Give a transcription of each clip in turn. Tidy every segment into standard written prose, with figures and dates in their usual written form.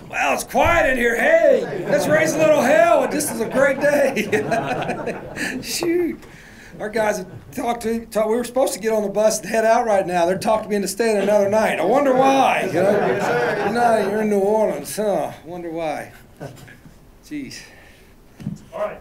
Well, it's quiet in here. Hey, let's raise a little hell. This is a great day. Shoot. Our guys have talked. We were supposed to get on the bus and head out right now. They're talking me into staying another night. I wonder why. You're in New Orleans. Huh? Wonder why. Jeez. All right.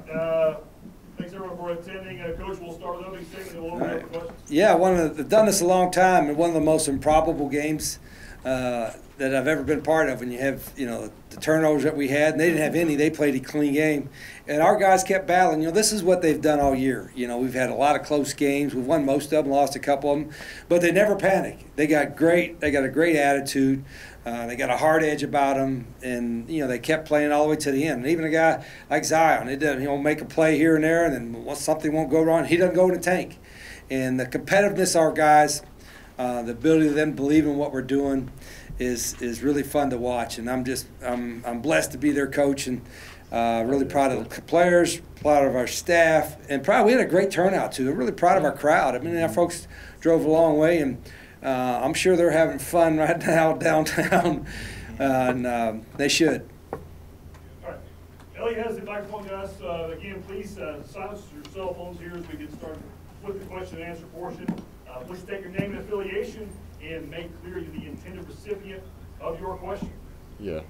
Thanks everyone for attending. Coach, we'll start with opening statement and we'll open up for questions. Yeah, I've done this a long time, and one of the most improbable games that I've ever been part of. When you have, the turnovers that we had, and they didn't have any. They played a clean game, and our guys kept battling. This is what they've done all year. We've had a lot of close games. We've won most of them, lost a couple of them, but they never panic. They got a great attitude. They got a hard edge about them, and they kept playing all the way to the end. And even a guy like Zion, it doesn't make a play here and there, and then something won't go wrong, he doesn't go in the tank. And the competitiveness of our guys, the ability of them to believe in what we're doing, is really fun to watch. And I'm blessed to be their coach, and really proud of the players, proud of our staff, and we had a great turnout too. I'm really proud of our crowd. I mean, our folks drove a long way, and I'm sure they're having fun right now downtown, and they should. All right. Ellie has the microphone, guys. Again, please silence your cell phones here as we get started with the question and answer portion. Please state your name and affiliation and make clear the intended recipient of your question. Yeah.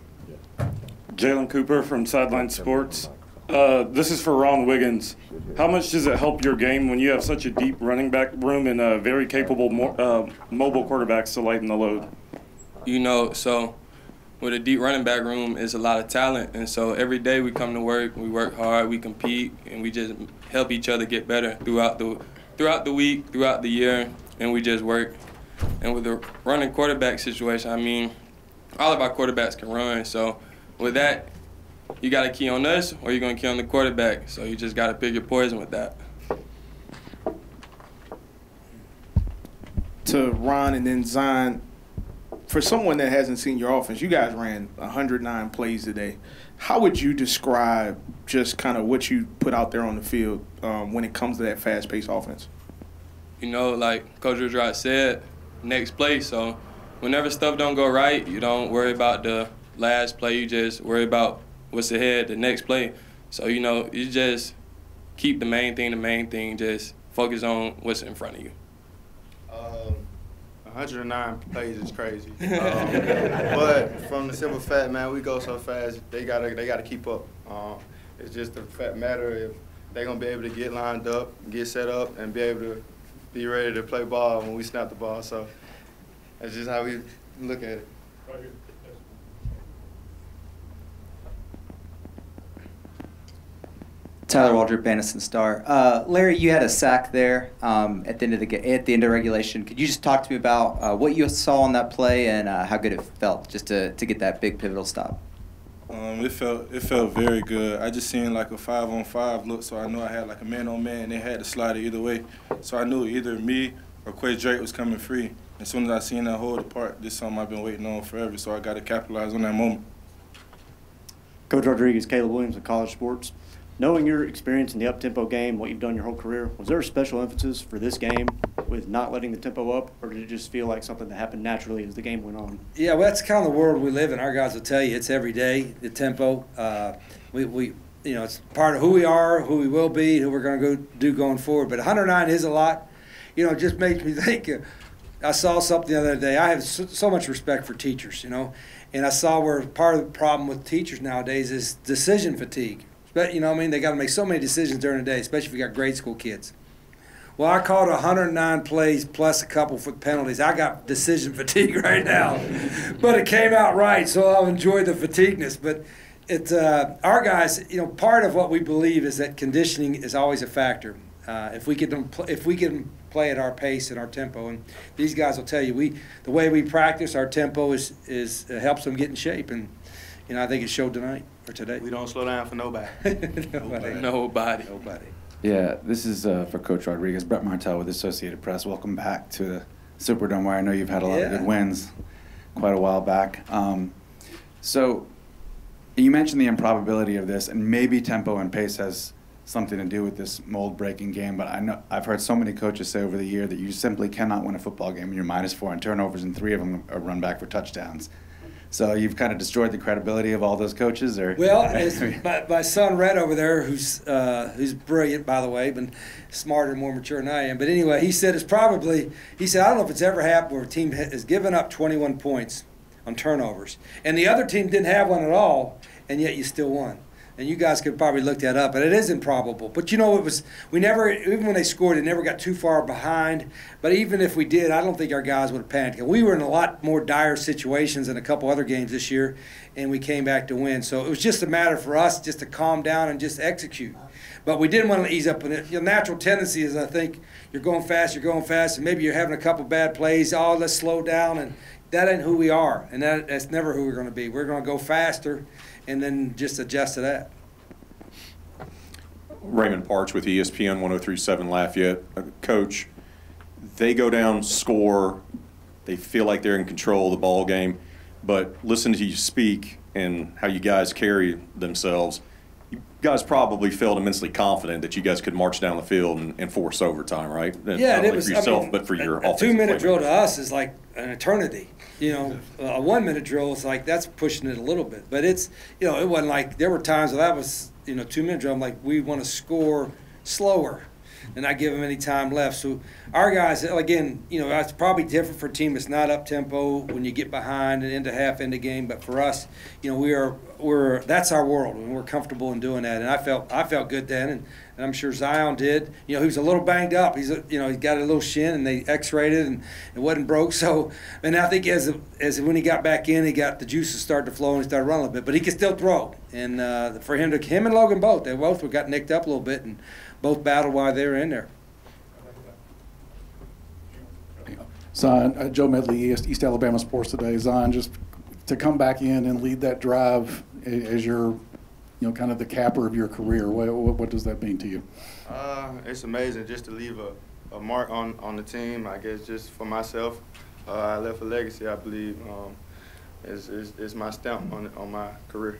Jalen Cooper from Sideline Sports. This is for Ron Wiggins. How much does it help your game when you have such a deep running back room and very capable mobile quarterbacks to lighten the load? So with a deep running back room is a lot of talent, and so every day we come to work, we work hard, we compete, and we just help each other get better throughout the week, throughout the year, and we just work. And with the running quarterback situation, all of our quarterbacks can run, so with that, you got to key on us or you're going to key on the quarterback. So you just got to pick your poison with that. To Ron and then Zion, for someone that hasn't seen your offense, you guys ran 109 plays today. How would you describe just kind of what you put out there on the field when it comes to that fast-paced offense? Like Coach Woodrow said, next play. So whenever stuff don't go right, you don't worry about the last play. You just worry about what's ahead, the next play. So, you just keep the main thing, just focus on what's in front of you. 109 plays is crazy. But from the simple fact, man, we go so fast, they gotta keep up. It's just a fact matter if they're gonna be able to get lined up, get set up, and be able to be ready to play ball when we snap the ball. So that's just how we look at it. Right here. Tyler Walsh, Banniston Star. Larry, you had a sack there at the end of regulation. Could you just talk to me about what you saw on that play and how good it felt just to get that big pivotal stop? It felt very good. I just seen like a 5-on-5 look, so I knew I had like a man-on-man, and they had to slide it either way. So I knew either me or Quay Drake was coming free. As soon as I seen that hole depart, this is something I've been waiting on forever, so I got to capitalize on that moment. Coach Rodriguez, Caleb Williams of College Sports. Knowing your experience in the up-tempo game, what you've done your whole career, was there a special emphasis for this game with not letting the tempo up, or did it just feel like something that happened naturally as the game went on? Yeah, well, that's kind of the world we live in. Our guys will tell you it's every day, the tempo. It's part of who we are, who we will be, who we're going to go do going forward. But 109 is a lot. It just makes me think. I saw something the other day. I have so much respect for teachers, and I saw where part of the problem with teachers nowadays is decision fatigue. But, they got to make so many decisions during the day, especially if you got grade school kids. Well, I called 109 plays plus a couple for penalties. I got decision fatigue right now. But it came out right, so I'll enjoy the fatigueness. But our guys, part of what we believe is that conditioning is always a factor. If we can play at our pace and our tempo, and these guys will tell you, the way we practice, our tempo helps them get in shape, and I think it showed tonight or today. We don't slow down for nobody. Nobody. Yeah, this is for Coach Rodriguez. Brett Martell with Associated Press. Welcome back to the Superdome, where I know you've had a lot of good wins quite a while back. So you mentioned the improbability of this, and maybe tempo and pace has something to do with this mold-breaking game, but I've heard so many coaches say over the year that you simply cannot win a football game when you're -4 in turnovers and 3 of them are run back for touchdowns. So you've kind of destroyed the credibility of all those coaches, or? Well, my son Red over there, who's brilliant, by the way, but smarter, more mature than I am. But anyway, he said I don't know if it's ever happened where a team has given up 21 points on turnovers, and the other team didn't have one at all, and yet you still won. And you guys could probably look that up, and it is improbable. But even when they scored, it never got too far behind. But even if we did, I don't think our guys would have panicked. And we were in a lot more dire situations in a couple other games this year, and we came back to win. So it was just a matter for us just to calm down and just execute. But we didn't want to ease up. And your natural tendency is, I think, you're going fast, and maybe you're having a couple bad plays. Oh, let's slow down, and that ain't who we are, and that's never who we're going to be. We're going to go faster and then just adjust to that. Raymond Parch with ESPN 103.7 Lafayette. Coach, they go down, score, they feel like they're in control of the ball game, but listen to you speak and how you guys carry themselves. You guys probably felt immensely confident that you guys could march down the field and force overtime, right? Yeah, not only for yourself, but for your offensive a 2-minute drill to playmakers. us is like an eternity. You know, a 1-minute drill is like that's pushing it a little bit. But it's, it wasn't like there were times where that was, 2-minute drill. I'm like, we want to score slower and not give them any time left. So our guys, again, that's probably different for a team that's not up tempo when you get behind and into half into game. But for us, we're that's our world, and we're comfortable in doing that. And I felt good then, and I'm sure Zion did. He was a little banged up. He's he got a little shin, and they X-rayed it, and it wasn't broke. So, and I think as when he got back in, he got the juices started to flow and he started running a little bit. But he could still throw. And for him and Logan both, they both got nicked up a little bit, and both battled while they were in there. Zion, Joe Medley, East Alabama Sports Today. Zion, just to come back in and lead that drive as your, kind of the capper of your career. What does that mean to you? It's amazing just to leave a mark on the team. I guess just for myself, I left a legacy. I believe is my stamp on my career.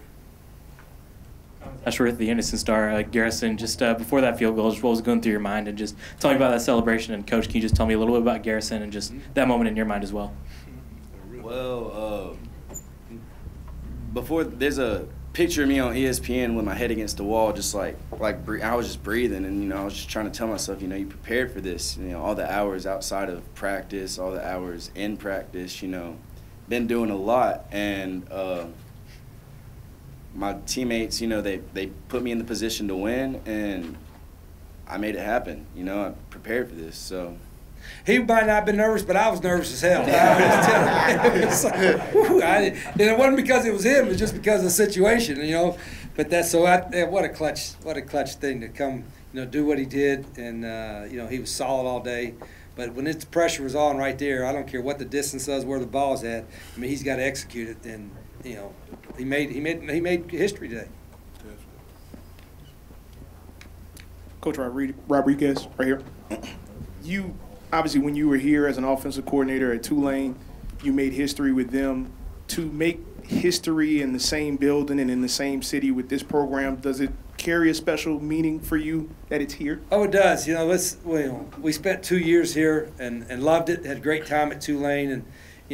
Josh with the Innocent Star, Garrison, just before that field goal, what was going through your mind? And just tell me about that celebration. And, Coach, can you just tell me a little bit about Garrison and just that moment in your mind as well? Well, before there's a picture of me on ESPN with my head against the wall, just like I was just breathing, and I was just trying to tell myself, you prepared for this, all the hours outside of practice, all the hours in practice, been doing a lot, and my teammates, they put me in the position to win, and I made it happen. I prepared for this, so. He might not have been nervous, but I was nervous as hell. And it wasn't because it was him; it was just because of the situation, But what a clutch thing to come, do what he did, and he was solid all day. But when the pressure was on right there, I don't care what the distance was, where the ball's at. I mean, he's got to execute it, and he made history today. Coach Rodriguez, right here. You obviously, when you were here as an offensive coordinator at Tulane, you made history with them. To make history in the same building and in the same city with this program, does it carry a special meaning for you that it's here? Oh, it does. We spent 2 years here and loved it. Had a great time at Tulane, and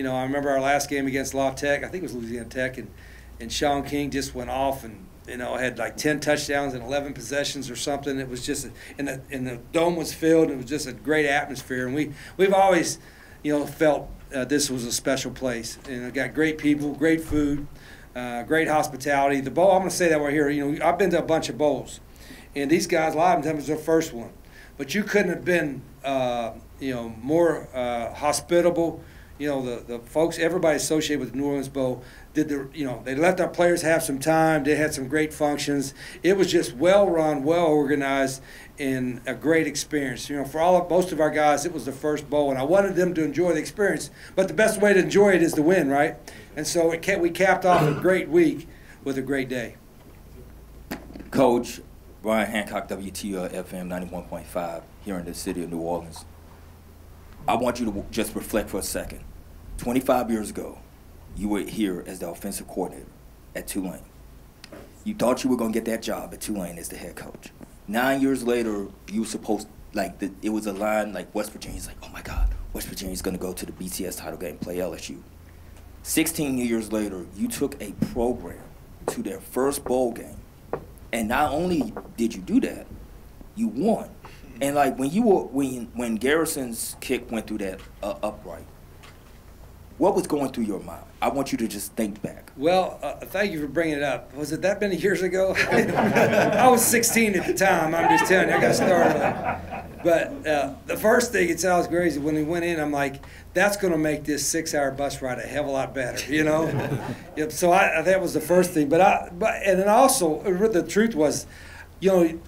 I remember our last game against La Tech. I think it was Louisiana Tech, and Sean King just went off and had like 10 touchdowns and 11 possessions or something. It was just and the dome was filled, and it was just a great atmosphere. And we've always felt this was a special place, and got great people, great food, great hospitality. The bowl, I'm going to say that right here. I've been to a bunch of bowls, and these guys, a lot of them, it was their first one, but you couldn't have been more hospitable. The folks, everybody associated with the New Orleans Bowl they let our players have some time. They had some great functions. It was just well run, well organized, and a great experience. For most of our guys, it was the first bowl, and I wanted them to enjoy the experience. But the best way to enjoy it is to win, right? And so we capped off a great week with a great day. Coach, Brian Hancock, WTL FM 91.5 here in the city of New Orleans. I want you to just reflect for a second. 25 years ago, you were here as the offensive coordinator at Tulane. You thought you were going to get that job at Tulane as the head coach. 9 years later, you were supposed, it was a line like West Virginia's like, oh my God, West Virginia's going to go to the BCS title game, play LSU. 16 years later, you took a program to their first bowl game, and not only did you do that, you won. And like when Garrison's kick went through that upright, what was going through your mind? I want you to just think back. Well, thank you for bringing it up. Was it that many years ago? I was 16 at the time. I'm just telling you, I got started late. But the first thing, it sounds crazy. When we went in, I'm like, that's going to make this 6-hour bus ride a hell of a lot better, you know? Yep, so that was the first thing. And then also, the truth was, you know,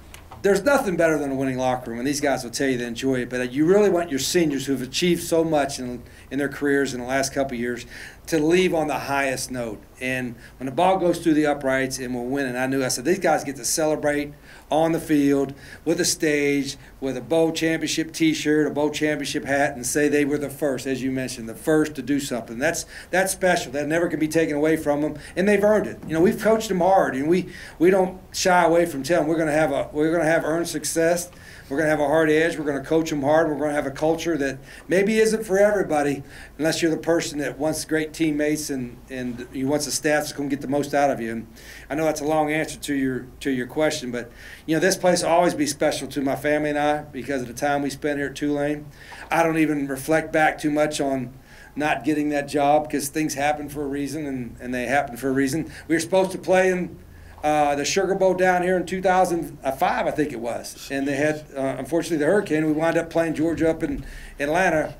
there's nothing better than a winning locker room, and these guys will tell you they enjoy it. But you really want your seniors who have achieved so much in their careers in the last couple of years to leave on the highest note. And when the ball goes through the uprights and we're winning, I said, these guys get to celebrate on the field with a stage, with a bowl championship T-shirt, a bowl championship hat, and say they were the first, as you mentioned, the first to do something. That's special. That never can be taken away from them, and they've earned it. You know, we've coached them hard, and we don't shy away from telling them we're going to have earned success. We're going to have a hard edge. We're going to coach them hard. We're going to have a culture that maybe isn't for everybody, unless you're the person that wants great teammates and you want the staff that's going to get the most out of you. And I know that's a long answer to your question, but you know, this place will always be special to my family and I because of the time we spent here at Tulane. I don't even reflect back too much on not getting that job because things happen for a reason, and they happen for a reason. We were supposed to play in the Sugar Bowl down here in 2005, I think it was. And they had, unfortunately, the hurricane. We wound up playing Georgia up in Atlanta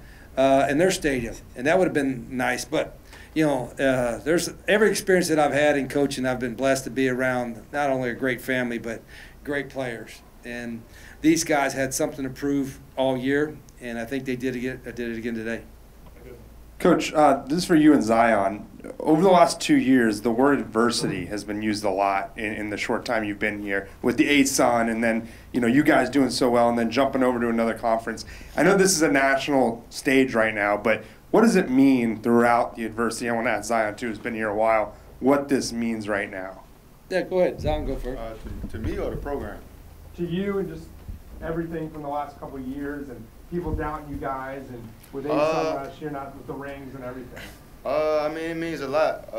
in their stadium. And that would have been nice. But, you know, there's every experience that I've had in coaching, I've been blessed to be around not only a great family, but great players. And these guys had something to prove all year, and I think they did it again today. Coach, this is for you and Zion. Over the last 2 years, the word adversity has been used a lot in the short time you've been here with the ASUN and then, you know, you guys doing so well and then jumping over to another conference. I know this is a national stage right now, but what does it mean throughout the adversity? I want to ask Zion, too, who's been here a while, what this means right now. Yeah, go ahead. Zion, go first. To me or the program? To you and just everything from the last couple of years and people doubting you guys and with ASUN last year, not with the rings and everything. I mean, it means a lot.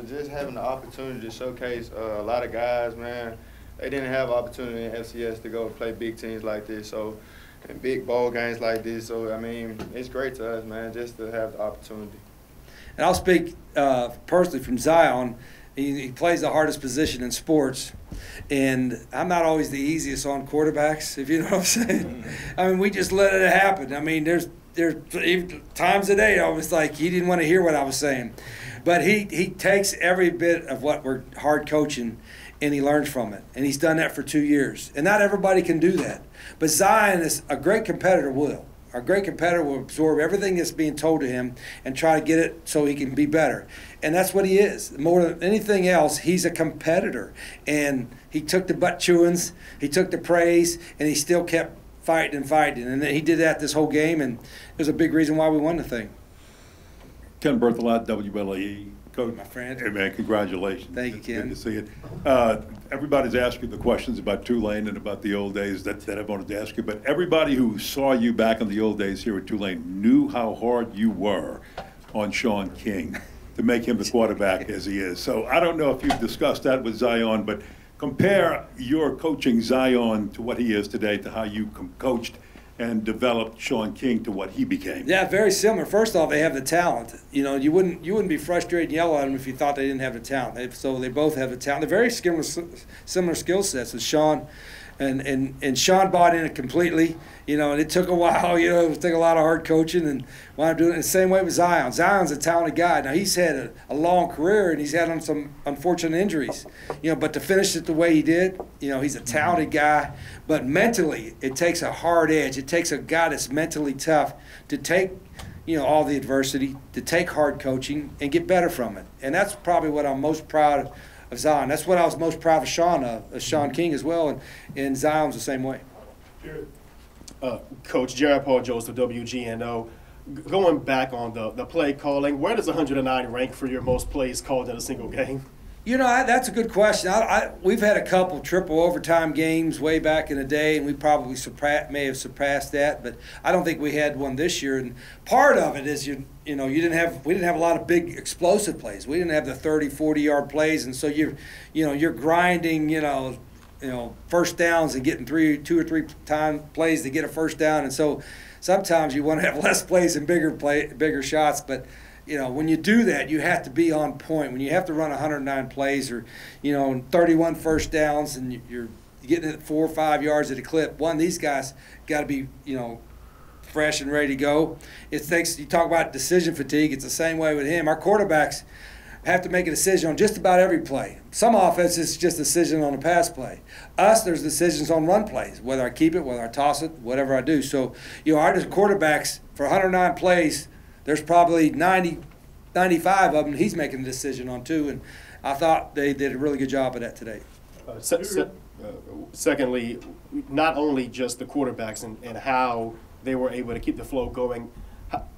Just having the opportunity to showcase a lot of guys, man. They didn't have opportunity in FCS to go play big teams like this, so and big ball games like this. So I mean, it's great to us, man, just to have the opportunity. And I'll speak personally from Zion. He plays the hardest position in sports, and I'm not always the easiest on quarterbacks, if you know what I'm saying. I mean, we just let it happen. I mean, there's times a day I was like, he didn't want to hear what I was saying. But he takes every bit of what we're hard coaching, and he learns from it. And he's done that for 2 years. And not everybody can do that. But Zion is a great competitor will. A great competitor will absorb everything that's being told to him and try to get it so he can be better. And that's what he is. More than anything else, he's a competitor. And he took the butt chewings, he took the praise, and he still kept fighting and fighting. And he did that this whole game, and it was a big reason why we won the thing. Ken Berthelot, WLAE. Coach, my friend. Hey, man, congratulations. Thank you, Ken. Good to see it. Everybody's asking the questions about Tulane and about the old days that I wanted to ask you, but everybody who saw you back in the old days here at Tulane knew how hard you were on Sean King to make him the quarterback as he is. So I don't know if you've discussed that with Zion, but compare your coaching Zion to what he is today to how you coached and developed Sean King to what he became. Yeah, very similar. First off, they have the talent. You know, you wouldn't be frustrated and yell at them if you thought they didn't have the talent. So they both have the talent. They're very similar skill sets. As Sean and Sean bought in it completely. You know, and it took a while. You know, it took a lot of hard coaching, and wound up doing it the same way with Zion. Zion's a talented guy. Now he's had a long career, and he's had some unfortunate injuries. You know, but to finish it the way he did, you know, he's a talented guy. But mentally, it takes a hard edge. It takes a guy that's mentally tough to take, you know, all the adversity, to take hard coaching and get better from it. And that's probably what I'm most proud of Zion. That's what I was most proud of Sean King as well, and Zion's the same way. Coach Jared Paul Joseph, WGNO. Going back on the play calling, where does 109 rank for your most plays called in a single game? You know, that's a good question. We've had a couple triple overtime games way back in the day, and we probably may have surpassed that. But I don't think we had one this year. And part of it is we didn't have a lot of big explosive plays. We didn't have the 30, 40-yard plays, and so you're grinding, first downs and getting 2 or 3 time plays to get a first down. And so sometimes you want to have less plays and bigger shots, but. When you do that, you have to be on point. When you have to run 109 plays or, 31 first downs and you're getting it 4 or 5 yards at a clip, these guys got to be, fresh and ready to go. You talk about decision fatigue. It's the same way with him. Our quarterbacks have to make a decision on just about every play. Some offenses just a decision on a pass play. Us, there's decisions on run plays, whether I keep it, whether I toss it, whatever I do. So, our quarterbacks for 109 plays, there's probably 90, 95 of them he's making a decision on too, and I thought they did a really good job of that today. Secondly, not only just the quarterbacks and how they were able to keep the flow going,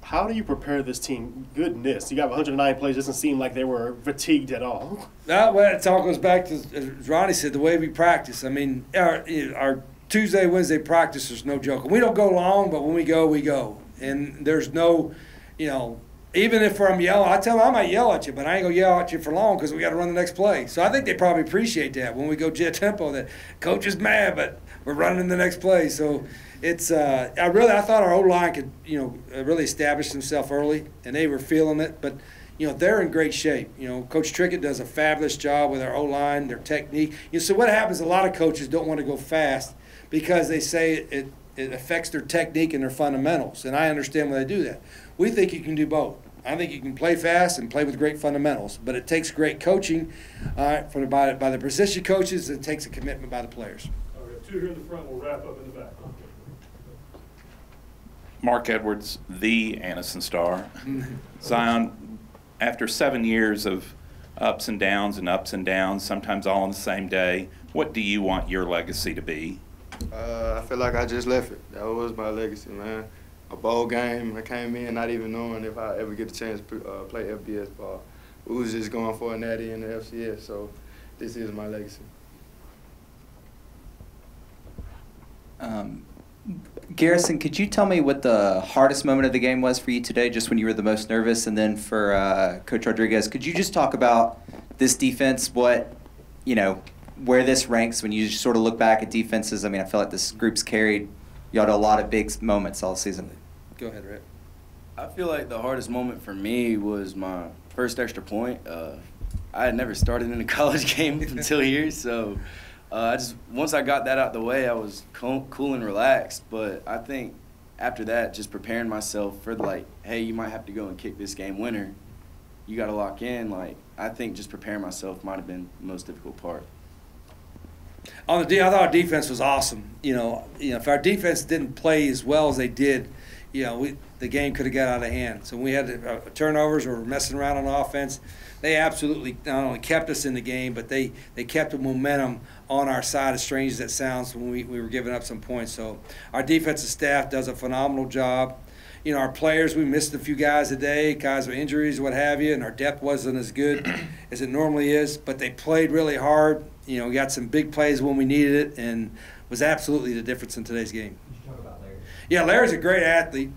how do you prepare this team? Goodness, you got 109 plays. Doesn't seem like they were fatigued at all. Well, it all goes back to, as Ronnie said, the way we practice. I mean, our Tuesday, Wednesday practice is no joke. We don't go long, but when we go, we go. And there's no, even if I'm yelling, I tell them I might yell at you, but I ain't going to yell at you for long because we got to run the next play. So I think they probably appreciate that when we go jet tempo, that coach is mad, but we're running the next play. So it's I thought our O-line could, really establish themselves early, and they were feeling it. But, they're in great shape. Coach Trickett does a fabulous job with our O-line, their technique. So what happens, a lot of coaches don't want to go fast because they say it affects their technique and their fundamentals, and I understand why they do that. We think you can do both. I think you can play fast and play with great fundamentals, but it takes great coaching by the position coaches, and it takes a commitment by the players. We have 2 here in the front. We'll wrap up in the back. Mark Edwards, the Anniston Star. Zion, after 7 years of ups and downs, sometimes all on the same day, what do you want your legacy to be? I feel like I just left it. That was my legacy, man. A bowl game. I came in not even knowing if I ever get a chance to play FBS ball. We was just going for a natty in the FCS, so this is my legacy. Garrison, could you tell me what the hardest moment of the game was for you today, just when you were the most nervous? And then for Coach Rodriguez, could you just talk about this defense, where this ranks when you just sort of look back at defenses? I mean, I feel like this group's carried y'all to a lot of big moments all season. Go ahead, Rick. I feel like the hardest moment for me was my first extra point. I had never started in a college game until here, so once I got that out the way, I was cool and relaxed. But I think after that, just preparing myself for hey, you might have to go and kick this game winner. You got to lock in. I think just preparing myself might have been the most difficult part. I thought our defense was awesome. If our defense didn't play as well as they did, the game could have got out of hand. So when we had turnovers or were messing around on offense, they absolutely not only kept us in the game, but they kept the momentum on our side, as strange as that sounds, when we were giving up some points. So our defensive staff does a phenomenal job. Our players, we missed a few guys today, guys with injuries, what have you, and our depth wasn't as good as it normally is, but they played really hard. We got some big plays when we needed it, and was absolutely the difference in today's game. Did you talk about Larry? Yeah, Larry's a great athlete.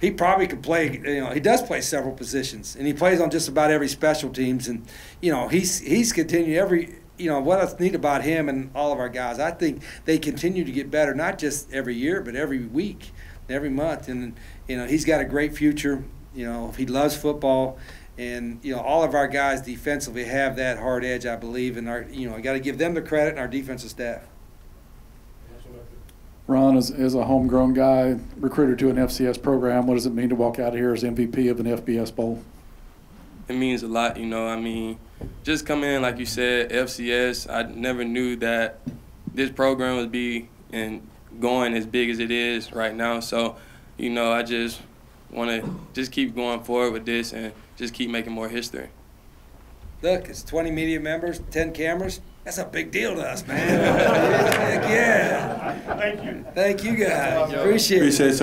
He probably could play. He does play several positions, and he plays on just about every special teams. And he's continued every. What's neat about him and all of our guys, I think they continue to get better, not just every year, but every week, every month. And he's got a great future. He loves football. And all of our guys defensively have that hard edge, I believe, and I got to give them the credit and our defensive staff. Ron, as a homegrown guy, recruited to an FCS program, what does it mean to walk out here as MVP of an FBS bowl? It means a lot, just coming in, like you said, FCS. I never knew that this program would be going as big as it is right now. So, I just want to just keep going forward with this and just keep making more history. Look, it's 20 media members, 10 cameras. That's a big deal to us, man. Heck yeah. Thank you. Thank you, guys. Appreciate it.